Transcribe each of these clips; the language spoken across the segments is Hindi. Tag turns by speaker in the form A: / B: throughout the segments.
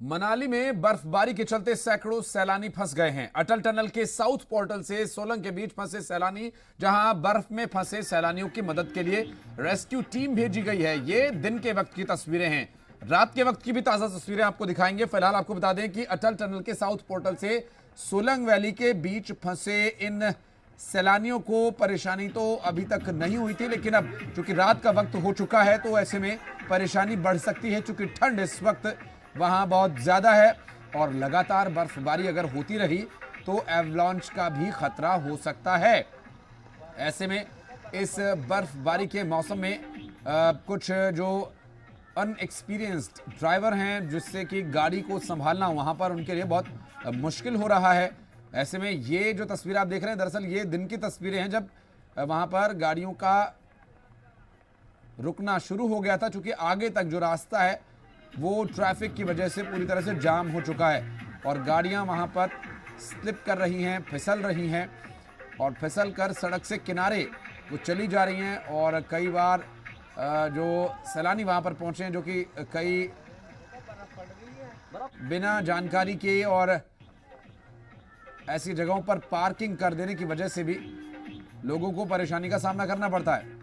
A: मनाली में बर्फबारी के चलते सैकड़ों सैलानी फंस गए हैं। अटल टनल के साउथ पोर्टल से सोलंग के बीच फंसे सैलानी, जहां बर्फ में फंसे सैलानियों की मदद के लिए रेस्क्यू टीम भेजी गई है। ये दिन के वक्त की तस्वीरें हैं। रात के वक्त की भी ताजा तस्वीरें आपको दिखाएंगे। फिलहाल आपको बता दें कि अटल टनल के साउथ पोर्टल से सोलंग वैली के बीच फंसे इन सैलानियों को परेशानी तो अभी तक नहीं हुई थी, लेकिन अब चूंकि रात का वक्त हो चुका है तो ऐसे में परेशानी बढ़ सकती है, चूंकि ठंड इस वक्त वहां बहुत ज्यादा है और लगातार बर्फबारी अगर होती रही तो एवलांच का भी खतरा हो सकता है। ऐसे में इस बर्फबारी के मौसम में कुछ जो अनएक्सपीरियंस्ड ड्राइवर हैं, जिससे कि गाड़ी को संभालना वहां पर उनके लिए बहुत मुश्किल हो रहा है। ऐसे में ये जो तस्वीर आप देख रहे हैं, दरअसल ये दिन की तस्वीरें हैं जब वहां पर गाड़ियों का रुकना शुरू हो गया था, क्योंकि आगे तक जो रास्ता है वो ट्रैफिक की वजह से पूरी तरह से जाम हो चुका है और गाड़ियां वहां पर स्लिप कर रही हैं, फिसल रही हैं और फिसल कर सड़क से किनारे वो चली जा रही हैं। और कई बार जो सैलानी वहां पर पहुंचे हैं, जो कि कई बिना जानकारी के और ऐसी जगहों पर पार्किंग कर देने की वजह से भी लोगों को परेशानी का सामना करना पड़ता है।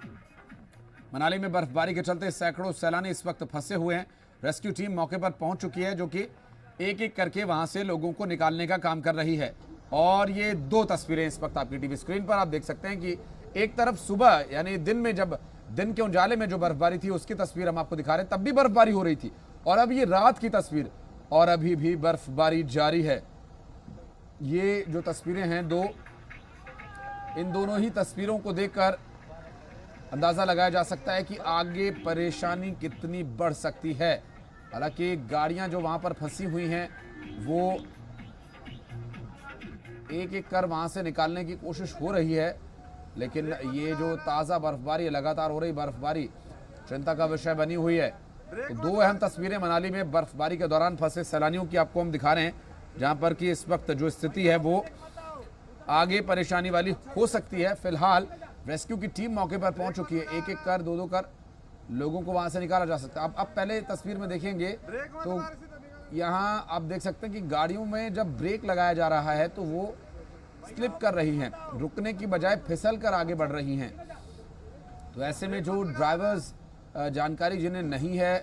A: मनाली में बर्फबारी के चलते सैकड़ों सैलानी इस वक्त फंसे हुए हैं। रेस्क्यू टीम मौके पर पहुंच चुकी है, जो कि एक एक करके वहां से लोगों को निकालने का काम कर रही है। और ये दो तस्वीरें इस वक्त आपकी टीवी स्क्रीन पर आप देख सकते हैं कि एक तरफ सुबह यानी दिन में, जब दिन के उजाले में जो बर्फबारी थी उसकी तस्वीर हम आपको दिखा रहे हैं, तब भी बर्फबारी हो रही थी, और अब ये रात की तस्वीर और अभी भी बर्फबारी जारी है। ये जो तस्वीरें हैं इन दोनों ही तस्वीरों को देखकर अंदाजा लगाया जा सकता है कि आगे परेशानी कितनी बढ़ सकती है। हालांकि गाड़ियां जो वहां पर फंसी हुई हैं वो एक एक कर वहां से निकालने की कोशिश हो रही है, लेकिन ये जो ताज़ा बर्फबारी लगातार हो रही बर्फबारी चिंता का विषय बनी हुई है। तो दो अहम तस्वीरें मनाली में बर्फबारी के दौरान फंसे सैलानियों की आपको हम दिखा रहे हैं, जहां पर कि इस वक्त जो स्थिति है वो आगे परेशानी वाली हो सकती है। फिलहाल रेस्क्यू की टीम मौके पर पहुंच चुकी है। एक एक कर दो कर लोगों को वहां से निकाला जा सकता है। अब पहले तस्वीर में देखेंगे तो यहां आप देख सकते हैं कि गाड़ियों में जब ब्रेक लगाया जा रहा है तो वो स्लिप कर रही हैं, रुकने की बजाय फिसल कर आगे बढ़ रही हैं। तो ऐसे में जो ड्राइवर्स जानकारी जिन्हें नहीं है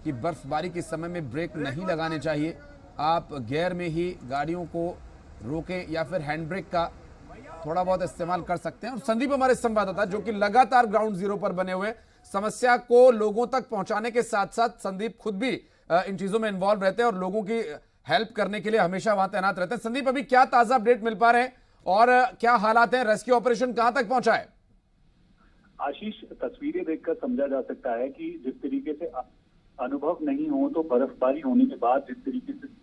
A: कि बर्फबारी के समय में ब्रेक नहीं लगाने चाहिए, आप गियर में ही गाड़ियों को रोकें या फिर हैंड ब्रेक का थोड़ा बहुत इस्तेमाल कर सकते हैं। और संदीप हमारे संवाददाता, जो कि लगातार ग्राउंड जीरो पर बने हुए समस्या को लोगों तक पहुंचाने के साथ साथ संदीप खुद भी इन चीजों में इन्वॉल्व रहते हैं और लोगों की हेल्प करने के लिए हमेशा वहां तैनात रहते हैं। संदीप, अभी क्या ताजा अपडेट मिल पा रहे हैं और क्या हालात हैं? रेस्क्यू ऑपरेशन कहां तक पहुंचा है?
B: आशीष, तस्वीरें देखकर समझा जा सकता है कि जिस तरीके से अनुभव नहीं हो तो बर्फबारी होने के बाद जिस तरीके से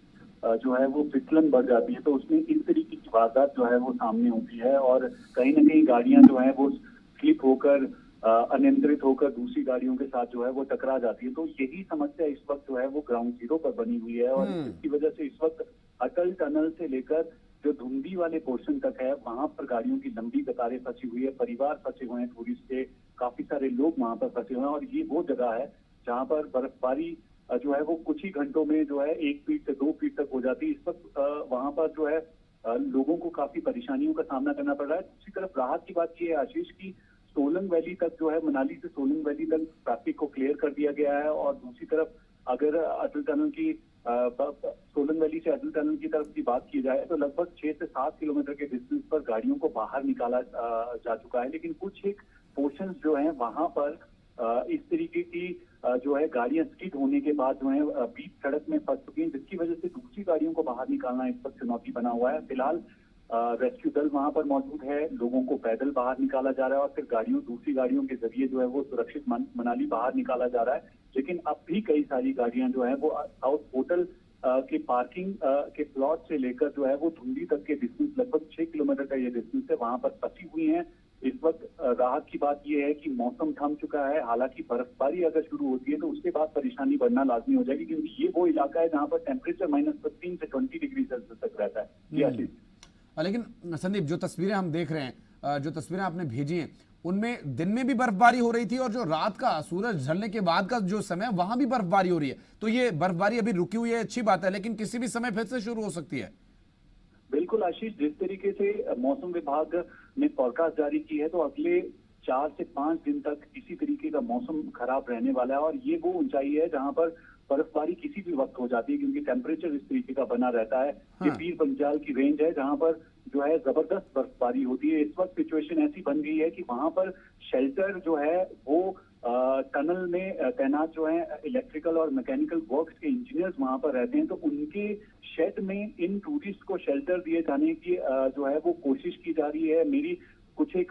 B: जो है वो फिसलन बढ़ जाती है, तो उसमें इस तरीके की वारदात जो है वो सामने होती है और कहीं ना कहीं गाड़ियां जो है वो स्लिप होकर अनियंत्रित होकर दूसरी गाड़ियों के साथ जो है वो टकरा जाती है। तो यही समस्या इस वक्त जो है वो ग्राउंड जीरो पर बनी हुई है और इसकी वजह से इस वक्त अटल टनल से लेकर जो धुंधी वाले पोर्शन तक है वहां पर गाड़ियों की लंबी कतारें फंसी हुई है, परिवार फंसे हुए हैं, टूरिस्ट के काफी सारे लोग वहां पर फंसे हुए हैं। और ये वो जगह है जहां पर बर्फबारी जो है वो कुछ ही घंटों में जो है 1 फीट से 2 फीट तक हो जाती है। इस वक्त वहां पर जो है लोगों को काफी परेशानियों का सामना करना पड़ रहा है। दूसरी तरफ राहत की बात यह है आशीष की सोलंग वैली तक जो है, मनाली से सोलंग वैली तक ट्रैफिक को क्लियर कर दिया गया है। और दूसरी तरफ अगर अटल टनल की सोलंग वैली से अटल टनल की तरफ की बात की जाए तो लगभग 6 से 7 किलोमीटर के डिस्टेंस पर गाड़ियों को बाहर निकाला जा चुका है। लेकिन कुछ एक पोर्शन जो है वहां पर इस तरीके की जो है गाड़ियां स्किड होने के बाद जो है बीच सड़क में फंस चुकी हैं, जिसकी वजह से दूसरी गाड़ियों को बाहर निकालना इस वक्त चुनौती बना हुआ है। फिलहाल रेस्क्यू दल वहां पर मौजूद है, लोगों को पैदल बाहर निकाला जा रहा है और फिर दूसरी गाड़ियों के जरिए जो है वो सुरक्षित मनाली बाहर निकाला जा रहा है। लेकिन अब भी कई सारी गाड़ियां जो है वो साउथ होटल के पार्किंग के प्लॉट से लेकर जो है वो धुंधी तक के डिस्टेंस, लगभग 6 किलोमीटर का ये डिस्टेंस है, वहां पर फंसी हुई हैं। इस वक्त राहत की बात यह है कि मौसम थम चुका है। हालांकि बर्फबारी अगर शुरू होती है तो उसके बाद परेशानी बढ़ना लाजमी हो जाएगी, क्योंकि ये वो इलाका है जहां पर टेम्परेचर -15 से 20 डिग्री सेल्सियस तक रहता है।
A: लेकिन संदीप, जो तस्वीरें हम देख रहे हैं, जो तस्वीरें आपने भेजी हैं, उनमें दिन में भी बर्फबारी हो रही थी और जो रात का सूरज ढलने के बाद का जो समय वहां भी बर्फबारी हो रही है। तो ये बर्फबारी अभी रुकी हुई है, अच्छी बात है, लेकिन किसी भी समय फिर से शुरू हो सकती है।
B: बिल्कुल आशीष, जिस तरीके से मौसम विभाग ने फोरकास्ट जारी की है तो अगले 4 से 5 दिन तक इसी तरीके का मौसम खराब रहने वाला है। और ये वो ऊंचाई है जहां पर बर्फबारी किसी भी वक्त हो जाती है, क्योंकि टेम्परेचर इस तरीके का बना रहता है। ये
A: हाँ।
B: पीर पंजाल की रेंज है जहां पर जो है जबरदस्त बर्फबारी होती है। इस वक्त सिचुएशन ऐसी बन गई है कि वहां पर शेल्टर जो है वो टनल में तैनात जो है इलेक्ट्रिकल और मैकेनिकल वर्क्स के इंजीनियर्स वहां पर रहते हैं, तो उनके शेड में इन टूरिस्ट को शेल्टर दिए जाने की जो है वो कोशिश की जा रही है। मेरी कुछ एक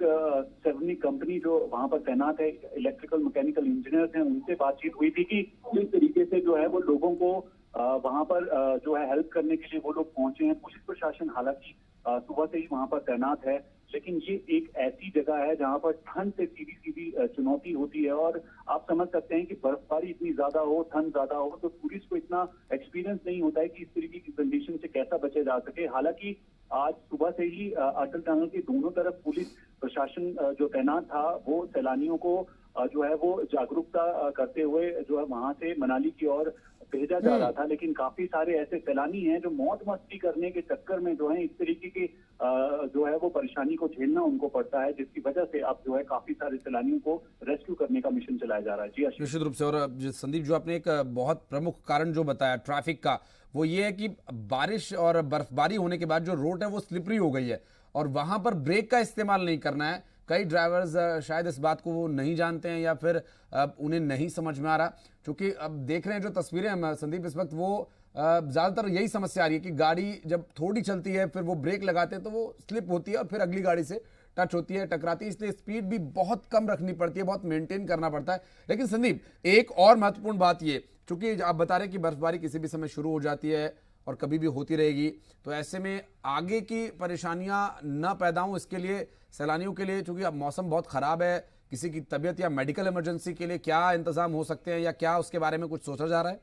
B: सेवनी कंपनी जो वहां पर तैनात है इलेक्ट्रिकल मैकेनिकल इंजीनियर्स हैं, उनसे बातचीत हुई थी कि किस तरीके से जो है वो लोगों को वहां पर जो है हेल्प करने के लिए वो लोग पहुंचे हैं। पुलिस प्रशासन हालांकि सुबह से ही वहां पर तैनात है, लेकिन ये एक ऐसी जगह है जहां पर ठंड से सीधी सीधी चुनौती होती है। और आप समझ सकते हैं कि बर्फबारी इतनी ज्यादा हो, ठंड ज्यादा हो, तो टूरिस्ट को इतना एक्सपीरियंस नहीं होता है कि इस तरीके की कंडीशन से कैसा बचे जा सके। हालांकि आज सुबह से ही अटल टनल के दोनों तरफ पुलिस प्रशासन जो तैनात था वो सैलानियों को जो है वो जागरूकता करते हुए जो है वहां से मनाली की ओर भेजा जा रहा था। लेकिन काफी सारे ऐसे सैलानी हैं जो मौज मस्ती करने के चक्कर में जो है इस तरीके की जो है वो परेशानी को झेलना उनको पड़ता है, जिसकी वजह से अब जो है काफी सारे सैलानियों को रेस्क्यू करने का मिशन चलाया जा रहा है। जी
A: निश्चित रूप से। और संदीप, जो आपने एक बहुत प्रमुख कारण जो बताया ट्रैफिक का, वो ये है कि बारिश और बर्फबारी होने के बाद जो रोड है वो स्लिपरी हो गई है और वहां पर ब्रेक का इस्तेमाल नहीं करना है। कई ड्राइवर्स शायद इस बात को वो नहीं जानते हैं या फिर उन्हें नहीं समझ में आ रहा, क्योंकि अब देख रहे हैं जो तस्वीरें हम संदीप इस वक्त, वो ज्यादातर यही समस्या आ रही है कि गाड़ी जब थोड़ी चलती है फिर वो ब्रेक लगाते हैं तो वो स्लिप होती है और फिर अगली गाड़ी से टच होती है, टकराती है। इसलिए स्पीड भी बहुत कम रखनी पड़ती है, बहुत मेंटेन करना पड़ता है। लेकिन संदीप, एक और महत्वपूर्ण बात ये, चूंकि आप बता रहे हैं कि बर्फबारी किसी भी समय शुरू हो जाती है और कभी भी होती रहेगी, तो ऐसे में आगे की परेशानियां न पैदा हों इसके लिए सैलानियों के लिए, चूंकि अब मौसम बहुत खराब है, किसी की तबीयत या मेडिकल इमरजेंसी के लिए क्या इंतजाम हो सकते हैं या क्या उसके बारे में कुछ सोचा जा रहा है?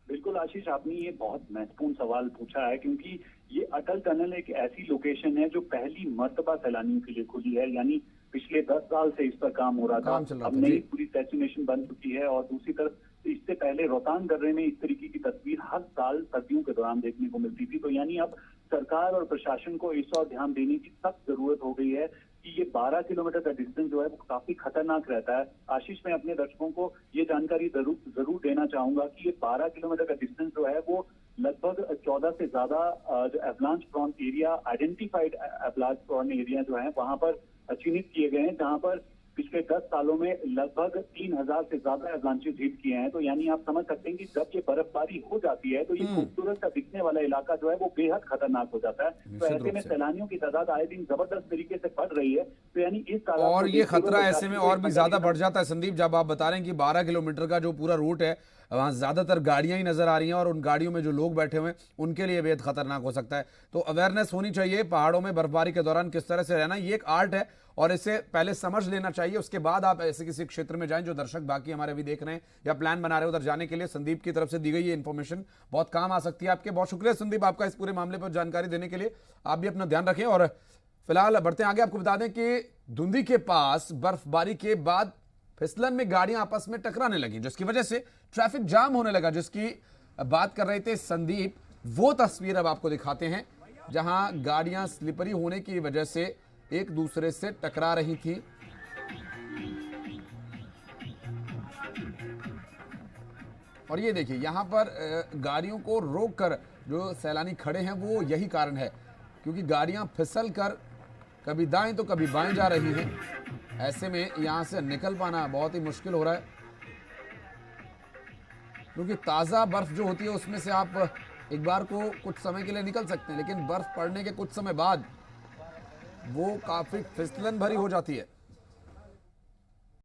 B: बिल्कुल आशीष, आपने ये बहुत महत्वपूर्ण सवाल पूछा है, क्योंकि ये अटल टनल एक ऐसी लोकेशन है जो पहली मर्तबा सैलानियों के लिए खुली है। यानी पिछले 10 साल से इस पर काम हो रहा था, अब नई पूरी डेस्टिनेशन बन चुकी है। और दूसरी तरफ इससे पहले रोहतांग दर्रे में इस तरीके की तस्वीर हर साल सर्दियों के दौरान देखने को मिलती थी। तो यानी अब सरकार और प्रशासन को इस और ध्यान देने की सख्त जरूरत हो गई है कि ये 12 किलोमीटर का डिस्टेंस जो है वो काफी खतरनाक रहता है। आशीष, मैं अपने दर्शकों को ये जानकारी जरूर देना चाहूंगा कि ये 12 किलोमीटर का डिस्टेंस जो है वो लगभग 14 से ज्यादा जो avalanche prone area, identified avalanche prone area जो है वहां पर चिन्हित किए गए हैं, जहां पर पिछले 10 सालों में लगभग 3000 से ज्यादा एवलांचेस हिट किए हैं। तो यानी आप समझ सकते हैं कि जब ये बर्फबारी हो जाती है तो ये खूबसूरत सा दिखने वाला इलाका जो है वो बेहद खतरनाक हो जाता है। तो ऐसे में सैलानियों की तादाद आए दिन जबरदस्त तरीके से बढ़ रही है। तो यानी इस
A: और ये खतरा ऐसे में और भी ज्यादा बढ़ जाता है संदीप, जब आप बता रहे हैं कि 12 किलोमीटर का जो पूरा रूट है वहां ज्यादातर गाड़ियां ही नजर आ रही हैं और उन गाड़ियों में जो लोग बैठे हुए हैं उनके लिए बेहद खतरनाक हो सकता है। तो अवेयरनेस होनी चाहिए पहाड़ों में बर्फबारी के दौरान किस तरह से रहना, ये एक आर्ट है और इसे पहले समझ लेना चाहिए, उसके बाद आप ऐसे किसी क्षेत्र में जाएं। जो दर्शक बाकी हमारे अभी देख रहे हैं या प्लान बना रहे हैं उधर जाने के लिए, संदीप की तरफ से दी गई ये इन्फॉर्मेशन बहुत काम आ सकती है आपके। बहुत शुक्रिया संदीप आपका इस पूरे मामले पर जानकारी देने के लिए। आप भी अपना ध्यान रखें और फिलहाल बढ़ते हैं आगे। आपको बता दें कि धुंधी के पास बर्फबारी के बाद फिसलन में गाड़ियां आपस में टकराने लगी, जिसकी वजह से ट्रैफिक जाम होने लगा, जिसकी बात कर रहे थे संदीप। वो तस्वीर अब आपको दिखाते हैं जहां गाड़ियां स्लिपरी होने की वजह से एक दूसरे से टकरा रही थी। और ये देखिए यहां पर गाड़ियों को रोककर जो सैलानी खड़े हैं वो यही कारण है, क्योंकि गाड़ियां फिसल कर कभी दाएं तो कभी बाएं जा रही हैं। ऐसे में यहां से निकल पाना बहुत ही मुश्किल हो रहा है, क्योंकि ताज़ा बर्फ जो होती है उसमें से आप एक बार को कुछ समय के लिए निकल सकते हैं, लेकिन बर्फ पड़ने के कुछ समय बाद वो काफी फिसलन भरी हो जाती है।